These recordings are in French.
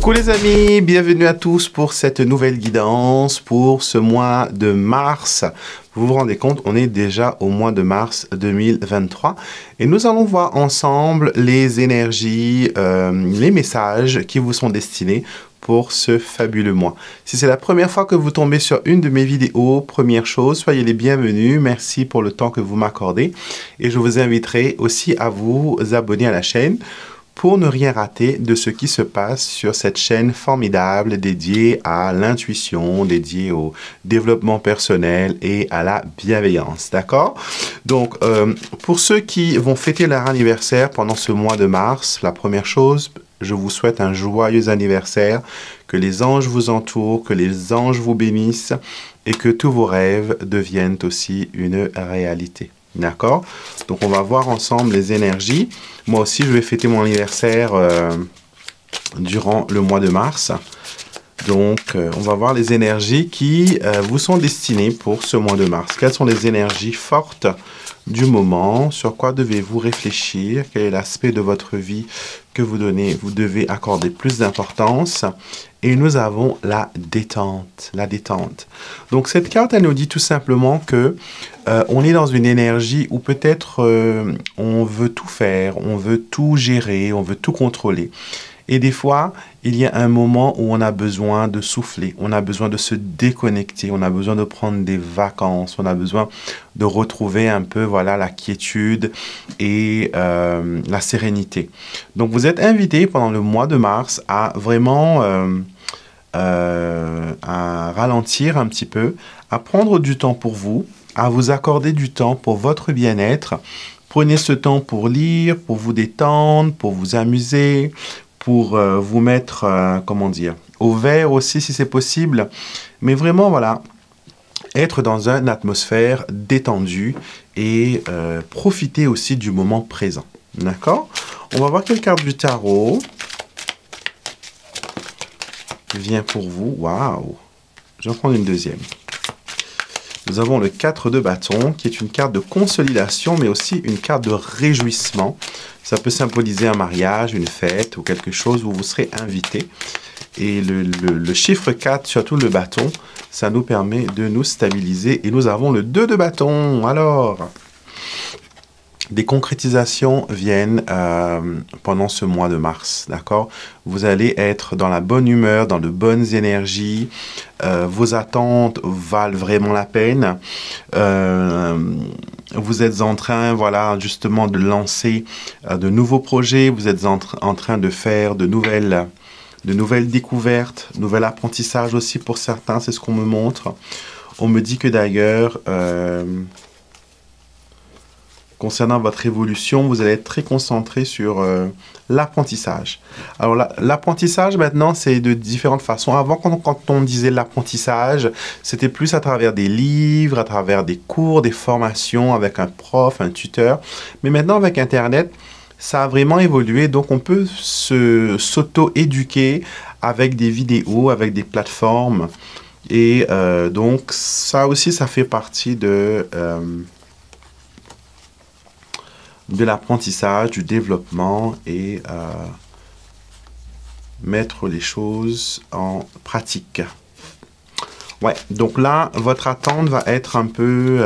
Coucou les amis, bienvenue à tous pour cette nouvelle guidance pour ce mois de mars. Vous vous rendez compte, on est déjà au mois de mars 2023 et nous allons voir ensemble les énergies, les messages qui vous sont destinés pour ce fabuleux mois. Si c'est la première fois que vous tombez sur une de mes vidéos, première chose, soyez les bienvenus. Merci pour le temps que vous m'accordez et je vous inviterai aussi à vous abonner à la chaîne pour ne rien rater de ce qui se passe sur cette chaîne formidable dédiée à l'intuition, dédiée au développement personnel et à la bienveillance, d'accord? Donc, pour ceux qui vont fêter leur anniversaire pendant ce mois de mars, la première chose, je vous souhaite un joyeux anniversaire, que les anges vous entourent, que les anges vous bénissent et que tous vos rêves deviennent aussi une réalité. D'accord? Donc, on va voir ensemble les énergies. Moi aussi, je vais fêter mon anniversaire durant le mois de mars. Donc, on va voir les énergies qui vous sont destinées pour ce mois de mars. Quelles sont les énergies fortes du moment? Sur quoi devez-vous réfléchir? Quel est l'aspect de votre vie que vous devez accorder plus d'importance? Et nous avons la détente, la détente. Donc, cette carte, elle nous dit tout simplement que on est dans une énergie où peut-être on veut tout faire, on veut tout gérer, on veut tout contrôler. Et des fois, il y a un moment où on a besoin de souffler, on a besoin de se déconnecter, on a besoin de prendre des vacances, on a besoin de retrouver un peu voilà, la quiétude et la sérénité. Donc, vous êtes invité pendant le mois de mars à vraiment à ralentir un petit peu, à prendre du temps pour vous, à vous accorder du temps pour votre bien-être. Prenez ce temps pour lire, pour vous détendre, pour vous amuser, pour vous mettre, comment dire, au vert aussi si c'est possible. Mais vraiment, voilà, être dans une atmosphère détendue et profiter aussi du moment présent. D'accord? On va voir quelle carte du tarot vient pour vous. Waouh! Je vais en prendre une deuxième. Nous avons le 4 de bâton, qui est une carte de consolidation, mais aussi une carte de réjouissement. Ça peut symboliser un mariage, une fête ou quelque chose où vous serez invité. Et le chiffre 4, surtout le bâton, ça nous permet de nous stabiliser. Et nous avons le 2 de bâton. Alors, des concrétisations viennent pendant ce mois de mars, d'accord? Vous allez être dans la bonne humeur, dans de bonnes énergies. Vos attentes valent vraiment la peine. Vous êtes en train, voilà, justement de lancer de nouveaux projets. Vous êtes en train de faire de nouvelles découvertes, nouvel apprentissage aussi pour certains, c'est ce qu'on me montre. On me dit que d'ailleurs, concernant votre évolution, vous allez être très concentré sur l'apprentissage. Alors l'apprentissage maintenant, c'est de différentes façons. Avant, quand on disait l'apprentissage, c'était plus à travers des livres, à travers des cours, des formations avec un prof, un tuteur. Mais maintenant, avec Internet, ça a vraiment évolué. Donc, on peut s'auto-éduquer avec des vidéos, avec des plateformes. Et donc, ça aussi, ça fait partie de l'apprentissage, du développement et mettre les choses en pratique. Ouais, donc là, votre attente va être un peu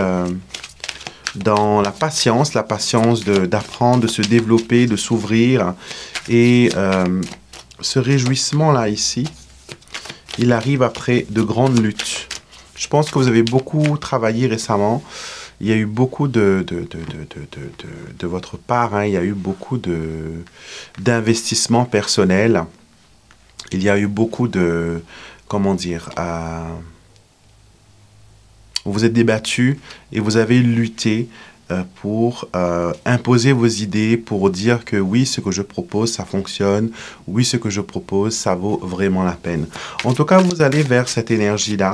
dans la patience d'apprendre, de se développer, de s'ouvrir. Et ce réjouissement-là ici, il arrive après de grandes luttes. Je pense que vous avez beaucoup travaillé récemment. Il y a eu beaucoup de votre part, hein, il y a eu beaucoup d'investissements personnels. Il y a eu beaucoup de, comment dire, vous vous êtes débattu et vous avez lutté pour imposer vos idées, pour dire que oui, ce que je propose, ça fonctionne. Oui, ce que je propose, ça vaut vraiment la peine. En tout cas, vous allez vers cette énergie-là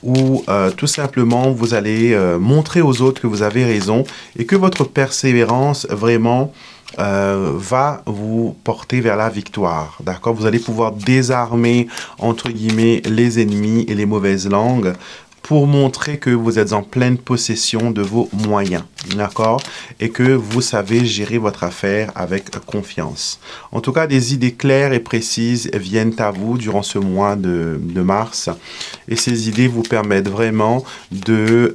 où tout simplement, vous allez montrer aux autres que vous avez raison et que votre persévérance vraiment va vous porter vers la victoire. D'accord? Vous allez pouvoir désarmer, entre guillemets, les ennemis et les mauvaises langues pour montrer que vous êtes en pleine possession de vos moyens, d'accord? Et que vous savez gérer votre affaire avec confiance. En tout cas, des idées claires et précises viennent à vous durant ce mois de mars. Et ces idées vous permettent vraiment de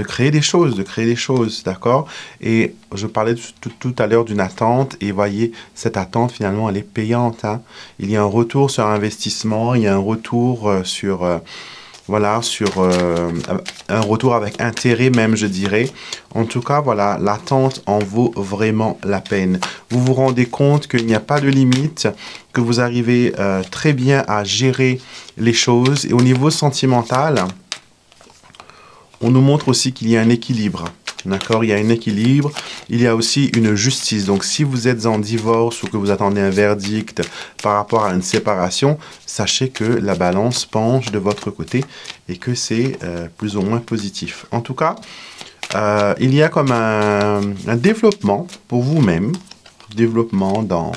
créer des choses, d'accord? Et je parlais tout à l'heure d'une attente, et voyez, cette attente, finalement, elle est payante, hein? Il y a un retour sur investissement, il y a un retour voilà, sur un retour avec intérêt même, je dirais. En tout cas, voilà, l'attente en vaut vraiment la peine. Vous vous rendez compte qu'il n'y a pas de limite, que vous arrivez très bien à gérer les choses. Et au niveau sentimental, on nous montre aussi qu'il y a un équilibre. D'accord? Il y a un équilibre. Il y a aussi une justice. Donc, si vous êtes en divorce ou que vous attendez un verdict par rapport à une séparation, sachez que la balance penche de votre côté et que c'est plus ou moins positif. En tout cas, il y a comme un développement pour vous-même, développement dans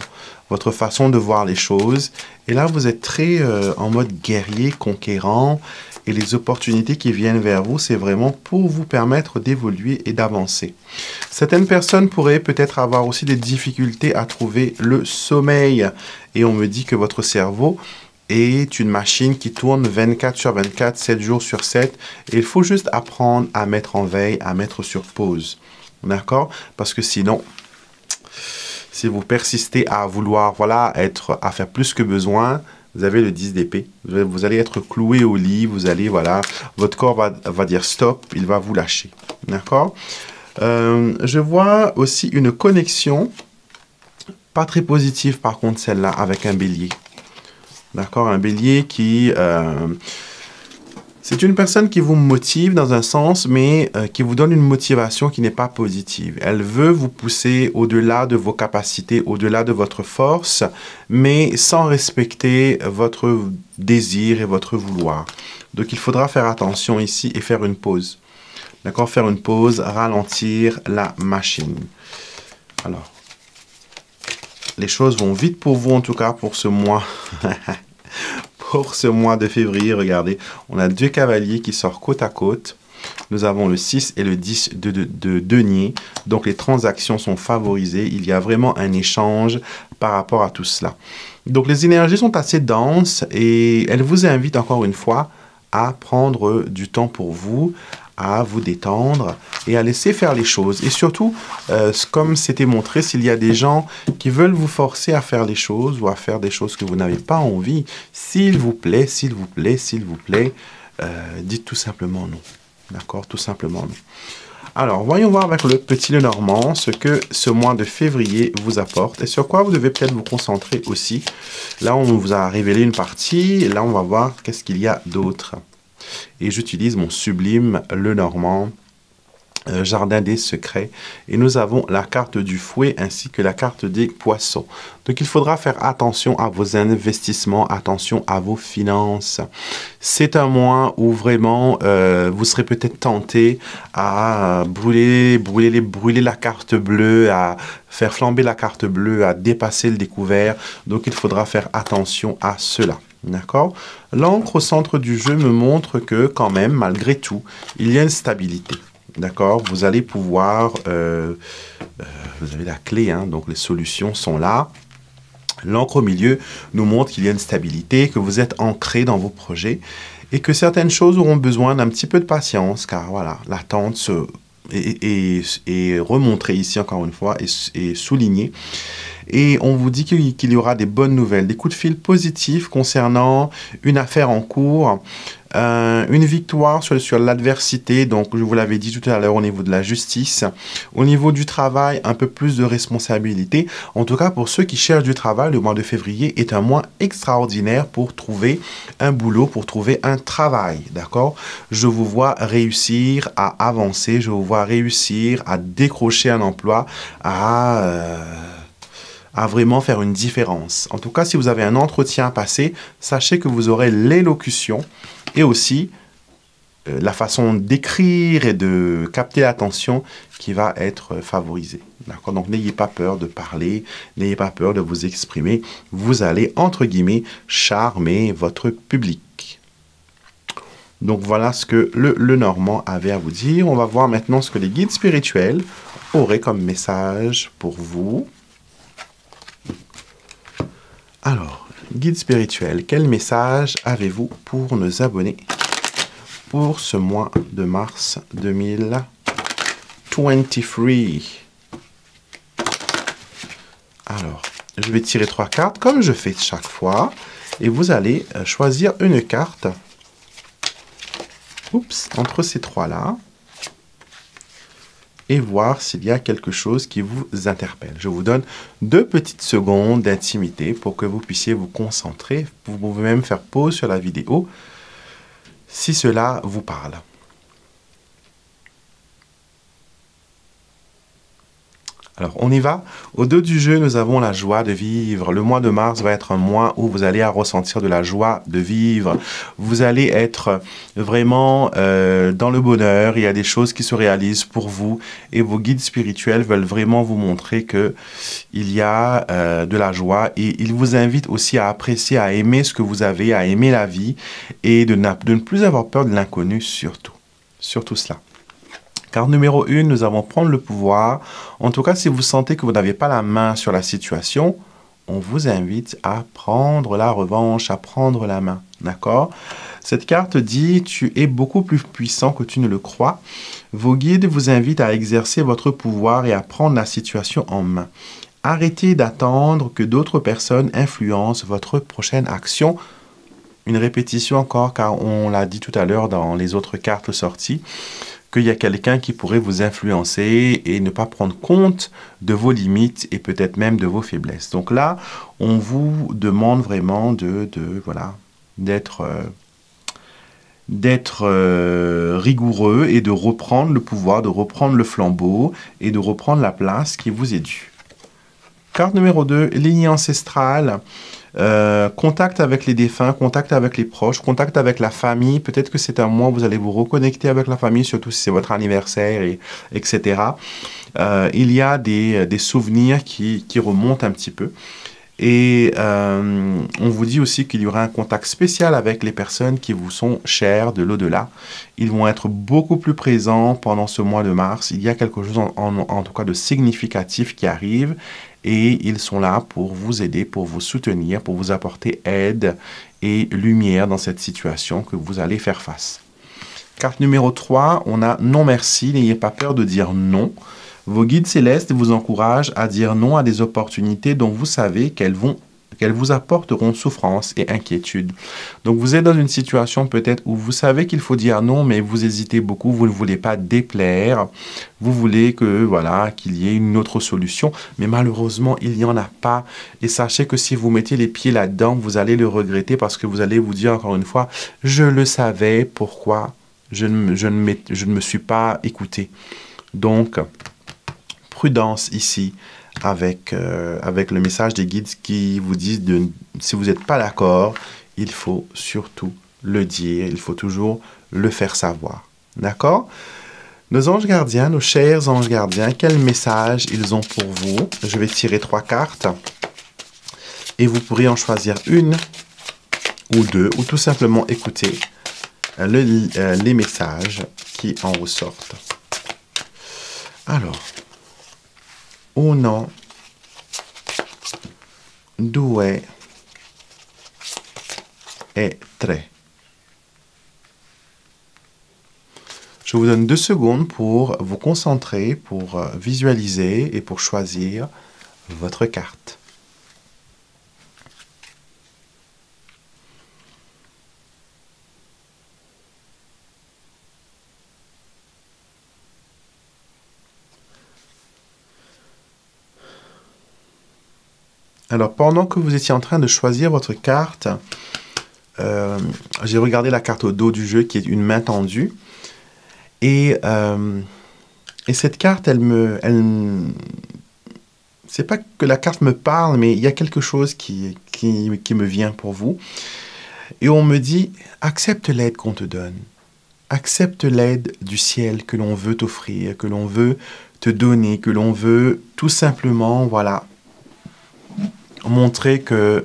votre façon de voir les choses. Et là, vous êtes très en mode guerrier, conquérant. Et les opportunités qui viennent vers vous, c'est vraiment pour vous permettre d'évoluer et d'avancer. Certaines personnes pourraient peut-être avoir aussi des difficultés à trouver le sommeil. Et on me dit que votre cerveau est une machine qui tourne 24 sur 24, 7 jours sur 7. Et il faut juste apprendre à mettre en veille, à mettre sur pause. D'accord? Parce que sinon, si vous persistez à vouloir, voilà, à faire plus que besoin, vous avez le 10 d'épée. Vous allez être cloué au lit. Vous allez, voilà, votre corps va dire stop. Il va vous lâcher. D'accord? Je vois aussi une connexion, pas très positive par contre, celle-là, avec un bélier. D'accord? Un bélier qui... c'est une personne qui vous motive dans un sens, mais qui vous donne une motivation qui n'est pas positive. Elle veut vous pousser au-delà de vos capacités, au-delà de votre force, mais sans respecter votre désir et votre vouloir. Donc, il faudra faire attention ici et faire une pause. D'accord? Faire une pause, ralentir la machine. Alors, les choses vont vite pour vous, en tout cas, pour ce mois. Pour ce mois de février, regardez, on a deux cavaliers qui sortent côte à côte. Nous avons le 6 et le 10 de denier. Donc, les transactions sont favorisées. Il y a vraiment un échange par rapport à tout cela. Donc, les énergies sont assez denses et elles vous invitent encore une fois à prendre du temps pour vous, à vous détendre et à laisser faire les choses. Et surtout, comme c'était montré, s'il y a des gens qui veulent vous forcer à faire les choses ou à faire des choses que vous n'avez pas envie, s'il vous plaît, s'il vous plaît, s'il vous plaît, dites tout simplement non. D'accord? Tout simplement non. Alors, voyons voir avec le petit Lenormand ce que ce mois de février vous apporte et sur quoi vous devez peut-être vous concentrer aussi. Là, on vous a révélé une partie. Là, on va voir qu'est-ce qu'il y a d'autre. Et j'utilise mon sublime Lenormand, Jardin des secrets. Et nous avons la carte du fouet ainsi que la carte des poissons. Donc, il faudra faire attention à vos investissements, attention à vos finances. C'est un mois où vraiment, vous serez peut-être tenté à brûler la carte bleue, à faire flamber la carte bleue, à dépasser le découvert. Donc, il faudra faire attention à cela. D'accord? L'encre au centre du jeu me montre que, quand même, malgré tout, il y a une stabilité. D'accord? Vous allez pouvoir... vous avez la clé, hein, donc les solutions sont là. L'encre au milieu nous montre qu'il y a une stabilité, que vous êtes ancré dans vos projets et que certaines choses auront besoin d'un petit peu de patience, car voilà, l'attente est remontrée ici encore une fois et soulignée. Et on vous dit qu'il y aura des bonnes nouvelles, des coups de fil positifs concernant une affaire en cours, une victoire sur l'adversité, donc je vous l'avais dit tout à l'heure au niveau de la justice, au niveau du travail, un peu plus de responsabilité. En tout cas, pour ceux qui cherchent du travail, le mois de février est un mois extraordinaire pour trouver un boulot, pour trouver un travail, d'accord? Je vous vois réussir à avancer, je vous vois réussir à décrocher un emploi, à vraiment faire une différence. En tout cas, si vous avez un entretien à passer, sachez que vous aurez l'élocution et aussi la façon d'écrire et de capter l'attention qui va être favorisée. D'accord? Donc, n'ayez pas peur de parler, n'ayez pas peur de vous exprimer. Vous allez, entre guillemets, charmer votre public. Donc voilà ce que le Normand avait à vous dire. On va voir maintenant ce que les guides spirituels auraient comme message pour vous. Alors, guide spirituel, quel message avez-vous pour nos abonnés pour ce mois de mars 2023? Alors, je vais tirer 3 cartes comme je fais chaque fois et vous allez choisir une carte. Oups, entre ces trois-là. Et voir s'il y a quelque chose qui vous interpelle. Je vous donne 2 petites secondes d'intimité pour que vous puissiez vous concentrer. Vous pouvez même faire pause sur la vidéo si cela vous parle. Alors, on y va. Au dos du jeu, nous avons la joie de vivre. Le mois de mars va être un mois où vous allez ressentir de la joie de vivre. Vous allez être vraiment dans le bonheur. Il y a des choses qui se réalisent pour vous. Et vos guides spirituels veulent vraiment vous montrer qu'il y a de la joie. Et ils vous invitent aussi à apprécier, à aimer ce que vous avez, à aimer la vie. Et de ne plus avoir peur de l'inconnu surtout. Surtout cela. Carte numéro 1, nous allons prendre le pouvoir. En tout cas, si vous sentez que vous n'avez pas la main sur la situation, on vous invite à prendre la revanche, à prendre la main. D'accord? Cette carte dit « Tu es beaucoup plus puissant que tu ne le crois ». Vos guides vous invitent à exercer votre pouvoir et à prendre la situation en main. Arrêtez d'attendre que d'autres personnes influencent votre prochaine action. Une répétition encore, car on l'a dit tout à l'heure dans les autres cartes sorties, qu'il y a quelqu'un qui pourrait vous influencer et ne pas prendre compte de vos limites et peut-être même de vos faiblesses. Donc là, on vous demande vraiment d'être rigoureux et de reprendre le pouvoir, de reprendre le flambeau et de reprendre la place qui vous est due. Carte numéro 2, lignée ancestrale. Contact avec les défunts, contact avec les proches, contact avec la famille. Peut-être que c'est un mois où vous allez vous reconnecter avec la famille, surtout si c'est votre anniversaire, etc. Il y a des souvenirs qui remontent un petit peu. Et on vous dit aussi qu'il y aura un contact spécial avec les personnes qui vous sont chères de l'au-delà. Ils vont être beaucoup plus présents pendant ce mois de mars. Il y a quelque chose en tout cas de significatif qui arrive. Et ils sont là pour vous aider, pour vous soutenir, pour vous apporter aide et lumière dans cette situation que vous allez faire face. Carte numéro 3, on a non merci, n'ayez pas peur de dire non. Vos guides célestes vous encouragent à dire non à des opportunités dont vous savez qu'elles vous apporteront souffrance et inquiétude. Donc vous êtes dans une situation peut-être où vous savez qu'il faut dire non, mais vous hésitez beaucoup, vous ne voulez pas déplaire, vous voulez qu'il y ait une autre solution, mais malheureusement il n'y en a pas. Et sachez que si vous mettez les pieds là-dedans, vous allez le regretter parce que vous allez vous dire encore une fois, je le savais, pourquoi je ne me suis pas écouté. Donc, prudence ici. Avec le message des guides qui vous disent si vous n'êtes pas d'accord, il faut surtout le dire, il faut toujours le faire savoir. D'accord? Nos anges gardiens, nos chers anges gardiens, quel message ils ont pour vous? Je vais tirer 3 cartes et vous pourrez en choisir une ou 2 ou tout simplement écouter les messages qui en ressortent. Alors, au nom due et tre. Je vous donne 2 secondes pour vous concentrer, pour visualiser et pour choisir votre carte. Alors, pendant que vous étiez en train de choisir votre carte, j'ai regardé la carte au dos du jeu qui est une main tendue. Et cette carte, c'est pas que la carte me parle, mais il y a quelque chose qui me vient pour vous. Et on me dit, accepte l'aide qu'on te donne. Accepte l'aide du ciel que l'on veut t'offrir, que l'on veut te donner, que l'on veut tout simplement, montrer que,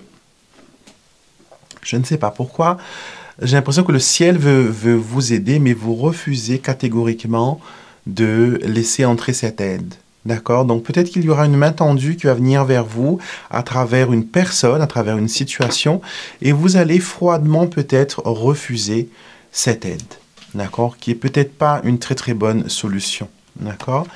je ne sais pas pourquoi, J'ai l'impression que le ciel veut vous aider, mais vous refusez catégoriquement de laisser entrer cette aide. D'accord? Donc peut-être qu'il y aura une main tendue qui va venir vers vous à travers une personne, à travers une situation, et vous allez froidement peut-être refuser cette aide. D'accord? Qui est peut-être pas une très très bonne solution. D'accord?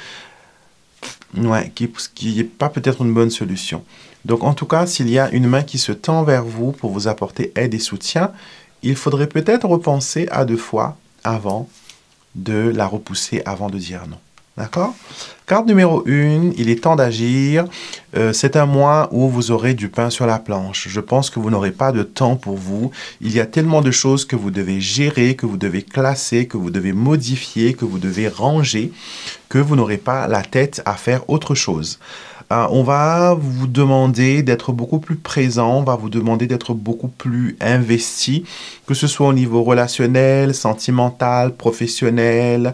Ouais, qui est pas peut-être une bonne solution. Donc en tout cas, s'il y a une main qui se tend vers vous pour vous apporter aide et soutien, il faudrait peut-être repenser à 2 fois avant de la repousser, avant de dire non. D'accord? Carte numéro 1, il est temps d'agir. C'est un mois où vous aurez du pain sur la planche. Je pense que vous n'aurez pas de temps pour vous. Il y a tellement de choses que vous devez gérer, que vous devez classer, que vous devez modifier, que vous devez ranger, que vous n'aurez pas la tête à faire autre chose. On va vous demander d'être beaucoup plus présent, on va vous demander d'être beaucoup plus investi, que ce soit au niveau relationnel, sentimental, professionnel,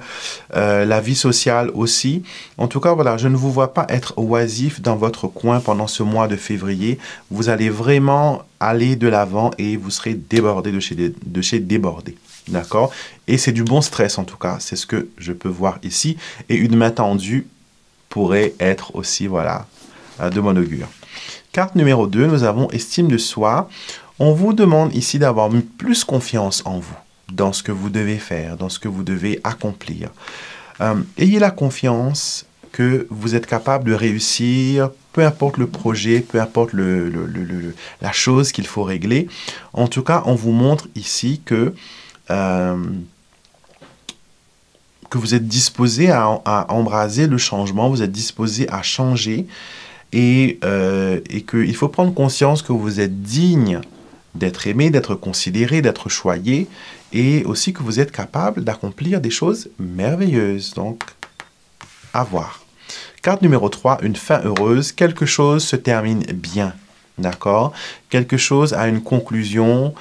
la vie sociale aussi. En tout cas, voilà, je ne vous vois pas être oisif dans votre coin pendant ce mois de février. Vous allez vraiment aller de l'avant et vous serez débordé de chez débordé. D'accord? Et c'est du bon stress en tout cas, c'est ce que je peux voir ici. Et une main tendue pourrait être aussi, voilà, de bon augure. Carte numéro 2, nous avons estime de soi. On vous demande ici d'avoir plus confiance en vous, dans ce que vous devez faire, dans ce que vous devez accomplir. Ayez la confiance que vous êtes capable de réussir, peu importe le projet, peu importe la chose qu'il faut régler. En tout cas, on vous montre ici que vous êtes disposé à embraser le changement, vous êtes disposé à changer et qu'il faut prendre conscience que vous êtes digne d'être aimé, d'être considéré, d'être choyé et aussi que vous êtes capable d'accomplir des choses merveilleuses. Donc, à voir. Carte numéro 3, une fin heureuse. Quelque chose se termine bien. D'accord? Quelque chose a une conclusion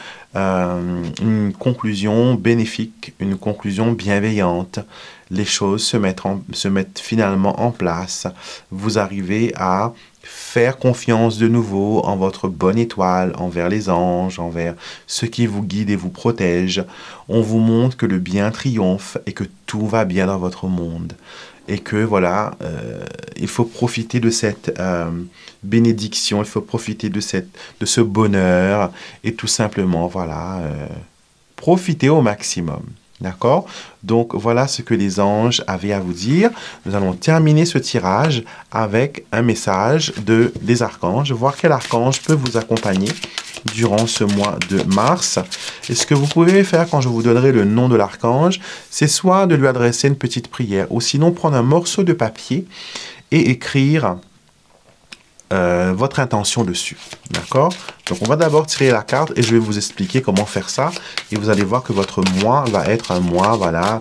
bénéfique, une conclusion bienveillante. Les choses se mettent finalement en place. Vous arrivez à faire confiance de nouveau en votre bonne étoile, envers les anges, envers ceux qui vous guident et vous protègent. On vous montre que le bien triomphe et que tout va bien dans votre monde. Et que voilà, il faut profiter de cette bénédiction, il faut profiter de ce bonheur et tout simplement, voilà, profiter au maximum. D'accord? Donc, voilà ce que les anges avaient à vous dire. Nous allons terminer ce tirage avec un message des archanges, voir quel archange peut vous accompagner durant ce mois de mars. Et ce que vous pouvez faire quand je vous donnerai le nom de l'archange, c'est soit de lui adresser une petite prière, ou sinon prendre un morceau de papier et écrire votre intention dessus. D'accord? Donc, on va d'abord tirer la carte et je vais vous expliquer comment faire ça. Et vous allez voir que votre mois va être un mois, voilà,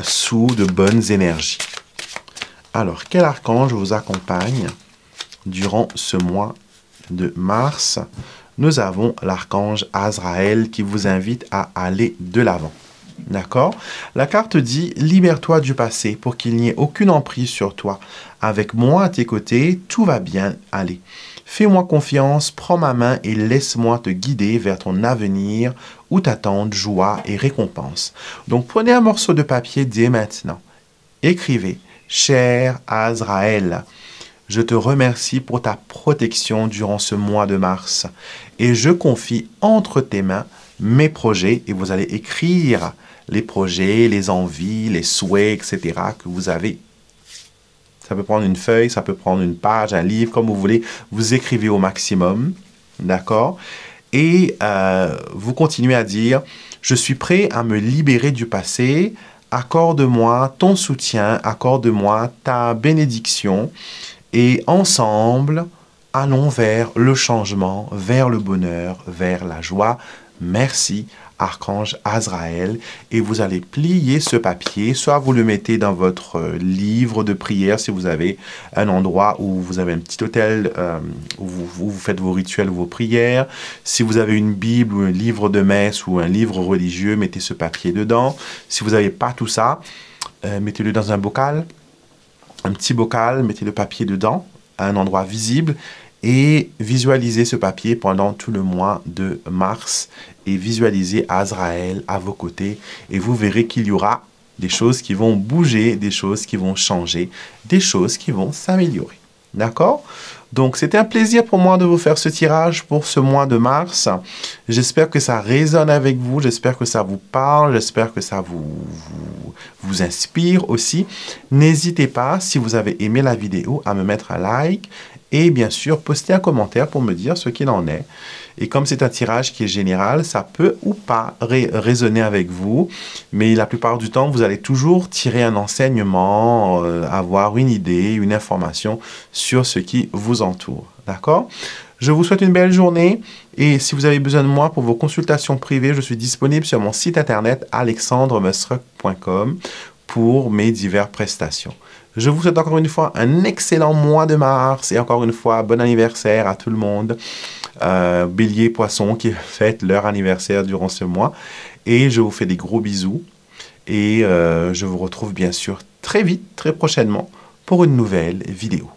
sous de bonnes énergies. Alors, quel archange vous accompagne durant ce mois de mars? Nous avons l'archange Azraël qui vous invite à aller de l'avant. D'accord? La carte dit « Libère-toi du passé pour qu'il n'y ait aucune emprise sur toi. Avec moi à tes côtés, tout va bien aller. Fais-moi confiance, prends ma main et laisse-moi te guider vers ton avenir où t'attendent joie et récompense. » Donc prenez un morceau de papier dès maintenant. Écrivez « Cher Azraël, je te remercie pour ta protection durant ce mois de mars et je confie entre tes mains mes projets. » Et vous allez écrire les projets, les envies, les souhaits, etc. que vous avez. Ça peut prendre une feuille, ça peut prendre une page, un livre, comme vous voulez. Vous écrivez au maximum, d'accord? Et vous continuez à dire « Je suis prêt à me libérer du passé. Accorde-moi ton soutien, accorde-moi ta bénédiction. Et ensemble, allons vers le changement, vers le bonheur, vers la joie. Merci, archange Azraël. » Et vous allez plier ce papier, soit vous le mettez dans votre livre de prière, si vous avez un endroit où vous avez un petit hôtel, où vous faites vos rituels, vos prières. Si vous avez une Bible ou un livre de messe ou un livre religieux, mettez ce papier dedans. Si vous n'avez pas tout ça, mettez-le dans un bocal. Un petit bocal, mettez le papier dedans, à un endroit visible, et visualisez ce papier pendant tout le mois de mars et visualisez Azraël à vos côtés et vous verrez qu'il y aura des choses qui vont bouger, des choses qui vont changer, des choses qui vont s'améliorer. D'accord? Donc, c'était un plaisir pour moi de vous faire ce tirage pour ce mois de mars. J'espère que ça résonne avec vous, j'espère que ça vous parle, j'espère que ça vous inspire aussi. N'hésitez pas, si vous avez aimé la vidéo, à me mettre un like et bien sûr, postez un commentaire pour me dire ce qu'il en est. Et comme c'est un tirage qui est général, ça peut ou pas résonner avec vous, mais la plupart du temps, vous allez toujours tirer un enseignement, avoir une idée, une information sur ce qui vous entoure. D'accord? Je vous souhaite une belle journée et si vous avez besoin de moi pour vos consultations privées, je suis disponible sur mon site internet alexandremestruck.com pour mes diverses prestations. Je vous souhaite encore une fois un excellent mois de mars et encore une fois, bon anniversaire à tout le monde. Bélier, Poisson qui fêtent leur anniversaire durant ce mois. Et je vous fais des gros bisous. Et je vous retrouve bien sûr très vite, très prochainement pour une nouvelle vidéo.